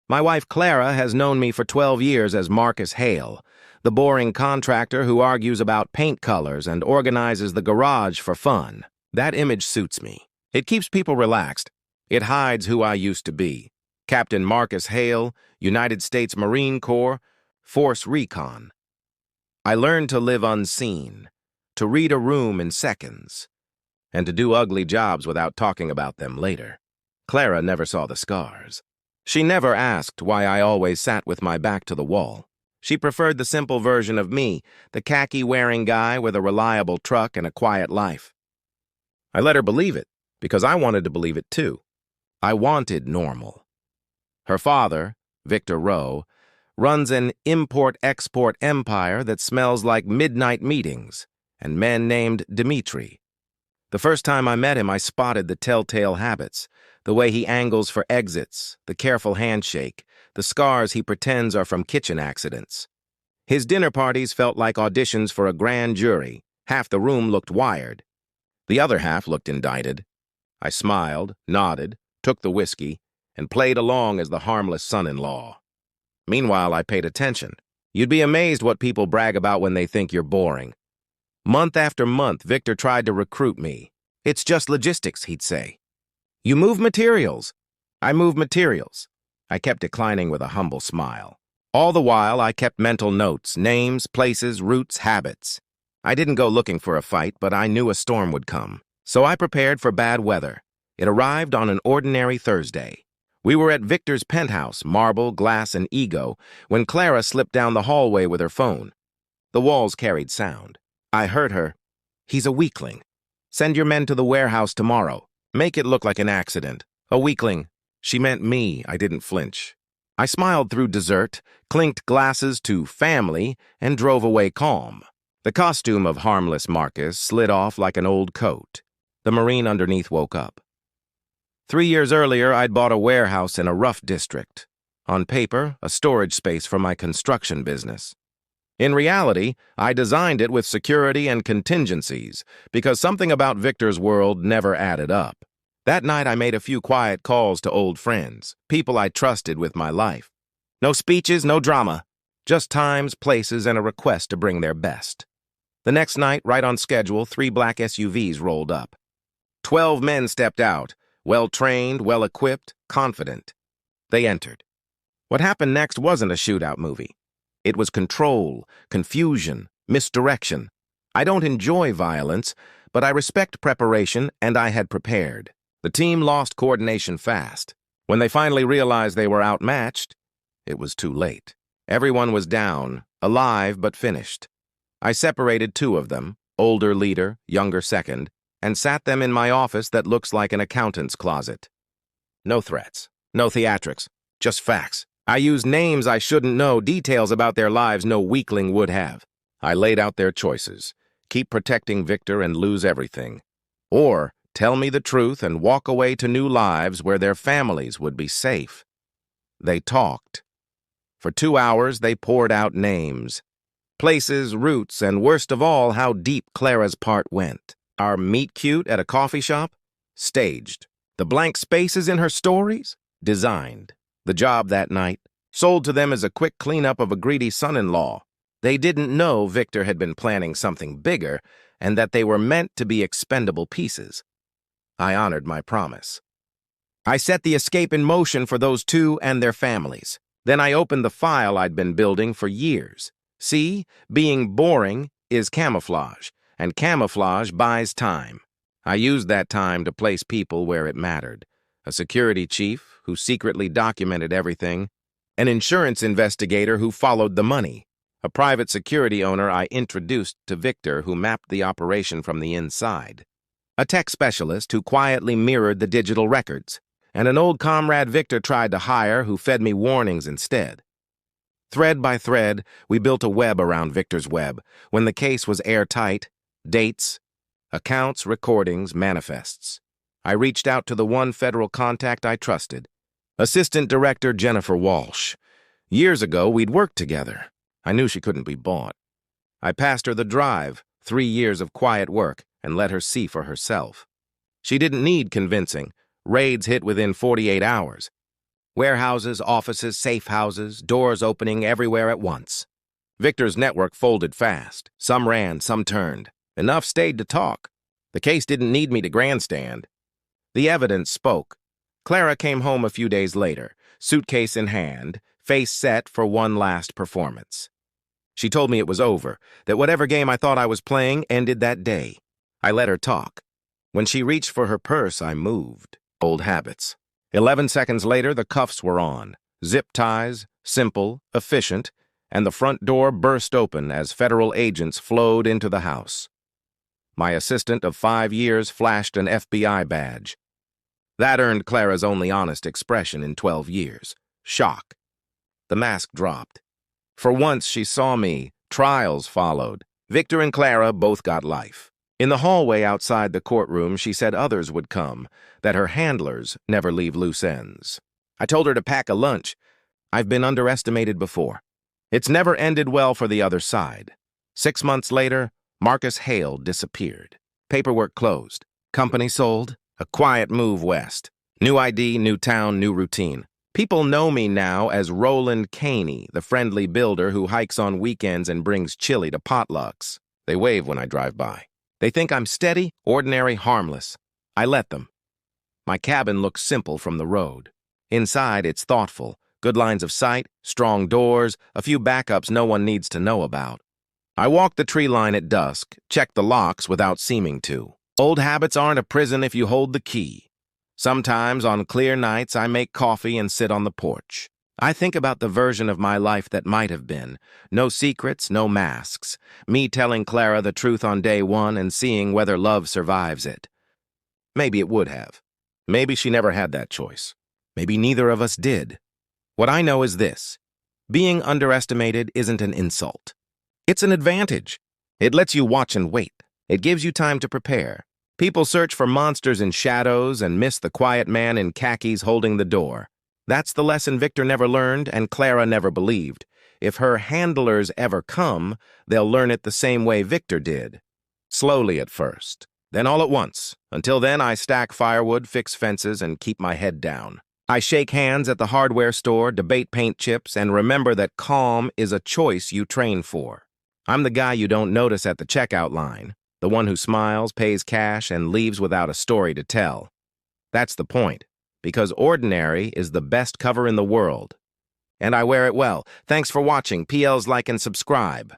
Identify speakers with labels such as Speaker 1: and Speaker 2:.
Speaker 1: My wife Clara has known me for 12 years as Marcus Hale, the boring contractor who argues about paint colors and organizes the garage for fun. That image suits me. It keeps people relaxed. It hides who I used to be. Captain Marcus Hale, United States Marine Corps, Force Recon. I learned to live unseen, to read a room in seconds, and to do ugly jobs without talking about them later. Clara never saw the scars. She never asked why I always sat with my back to the wall. She preferred the simple version of me, the khaki-wearing guy with a reliable truck and a quiet life. I let her believe it, because I wanted to believe it too. I wanted normal. Her father, Victor Rowe, runs an import-export empire that smells like midnight meetings and men named Dimitri. The first time I met him, I spotted the telltale habits, the way he angles for exits, the careful handshake, the scars he pretends are from kitchen accidents. His dinner parties felt like auditions for a grand jury. Half the room looked wired. The other half looked indicted. I smiled, nodded, took the whiskey, and played along as the harmless son-in-law. Meanwhile, I paid attention. You'd be amazed what people brag about when they think you're boring. Month after month, Victor tried to recruit me. It's just logistics, he'd say. You move materials. I move materials. I kept declining with a humble smile. All the while, I kept mental notes, names, places, routes, habits. I didn't go looking for a fight, but I knew a storm would come. So I prepared for bad weather. It arrived on an ordinary Thursday. We were at Victor's penthouse, marble, glass, and ego, when Clara slipped down the hallway with her phone. The walls carried sound. I heard her. He's a weakling. Send your men to the warehouse tomorrow. Make it look like an accident. A weakling. She meant me. I didn't flinch. I smiled through dessert, clinked glasses to family, and drove away calm. The costume of harmless Marcus slid off like an old coat. The Marine underneath woke up. 3 years earlier, I'd bought a warehouse in a rough district. On paper, a storage space for my construction business. In reality, I designed it with security and contingencies because something about Victor's world never added up. That night, I made a few quiet calls to old friends, people I trusted with my life. No speeches, no drama. Just times, places, and a request to bring their best. The next night, right on schedule, 3 black SUVs rolled up. 12 men stepped out. Well-trained, well-equipped, confident. They entered. What happened next wasn't a shootout movie. It was control, confusion, misdirection. I don't enjoy violence, but I respect preparation, and I had prepared. The team lost coordination fast. When they finally realized they were outmatched, it was too late. Everyone was down, alive but finished. I separated 2 of them, older leader, younger second, and sat them in my office that looks like an accountant's closet. No threats, no theatrics, just facts. I used names I shouldn't know, details about their lives no weakling would have. I laid out their choices. Keep protecting Victor and lose everything. Or tell me the truth and walk away to new lives where their families would be safe. They talked. For 2 hours, they poured out names, places, routes, and worst of all, how deep Clara's part went. Our meet-cute at a coffee shop? Staged. The blank spaces in her stories? Designed. The job that night? Sold to them as a quick cleanup of a greedy son-in-law. They didn't know Victor had been planning something bigger and that they were meant to be expendable pieces. I honored my promise. I set the escape in motion for those 2 and their families. Then I opened the file I'd been building for years. See, being boring is camouflage. And camouflage buys time. I used that time to place people where it mattered. A security chief who secretly documented everything, an insurance investigator who followed the money, a private security owner I introduced to Victor who mapped the operation from the inside, a tech specialist who quietly mirrored the digital records, and an old comrade Victor tried to hire who fed me warnings instead. Thread by thread, we built a web around Victor's web. When the case was airtight, dates, accounts, recordings, manifests. I reached out to the one federal contact I trusted, Assistant Director Jennifer Walsh. Years ago, we'd worked together. I knew she couldn't be bought. I passed her the drive, 3 years of quiet work, and let her see for herself. She didn't need convincing. Raids hit within 48 hours. Warehouses, offices, safe houses, doors opening everywhere at once. Victor's network folded fast. Some ran, some turned. Enough stayed to talk. The case didn't need me to grandstand. The evidence spoke. Clara came home a few days later, suitcase in hand, face set for one last performance. She told me it was over, that whatever game I thought I was playing ended that day. I let her talk. When she reached for her purse, I moved. Old habits. 11 seconds later, the cuffs were on. Zip ties, simple, efficient, and the front door burst open as federal agents flowed into the house. My assistant of 5 years flashed an FBI badge. That earned Clara's only honest expression in 12 years. Shock. The mask dropped. For once she saw me. Trials followed. Victor and Clara both got life. In the hallway outside the courtroom, she said others would come, that her handlers never leave loose ends. I told her to pack a lunch. I've been underestimated before. It's never ended well for the other side. 6 months later, Marcus Hale disappeared. Paperwork closed. Company sold. A quiet move west. New ID, new town, new routine. People know me now as Roland Caney, the friendly builder who hikes on weekends and brings chili to potlucks. They wave when I drive by. They think I'm steady, ordinary, harmless. I let them. My cabin looks simple from the road. Inside, it's thoughtful. Good lines of sight, strong doors, a few backups no one needs to know about. I walk the tree line at dusk, check the locks without seeming to. Old habits aren't a prison if you hold the key. Sometimes, on clear nights, I make coffee and sit on the porch. I think about the version of my life that might have been. No secrets, no masks. Me telling Clara the truth on day one and seeing whether love survives it. Maybe it would have. Maybe she never had that choice. Maybe neither of us did. What I know is this. Being underestimated isn't an insult. It's an advantage. It lets you watch and wait. It gives you time to prepare. People search for monsters in shadows and miss the quiet man in khakis holding the door. That's the lesson Victor never learned and Clara never believed. If her handlers ever come, they'll learn it the same way Victor did. Slowly at first, then all at once. Until then, I stack firewood, fix fences, and keep my head down. I shake hands at the hardware store, debate paint chips, and remember that calm is a choice you train for. I'm the guy you don't notice at the checkout line. The one who smiles, pays cash, and leaves without a story to tell. That's the point, because ordinary is the best cover in the world. And I wear it well. Thanks for watching. PL's like and subscribe.